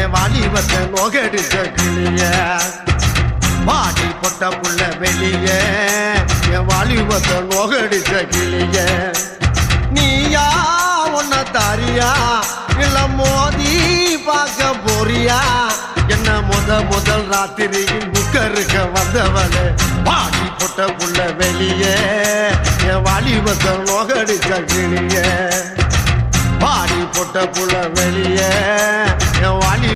என் வாலிபத்தை நோகடிச்ச கிளிய பாடி பொட்ட புள்ள வெளிய என் வாலிபத்தை நோகடிச்ச கிளிய நீயா உன்ன தாரியா இல்ல மோதி பார்க்க போறியா என்ன முதல் ராத்திரியில் புக்கருக்க வந்தவளே பாடி பொட்ட புள்ள வெளிய என் வாலிபத்தை நோகடிச்ச கிளிய பாடி பொட்ட புள்ள வெளிய என் வாலி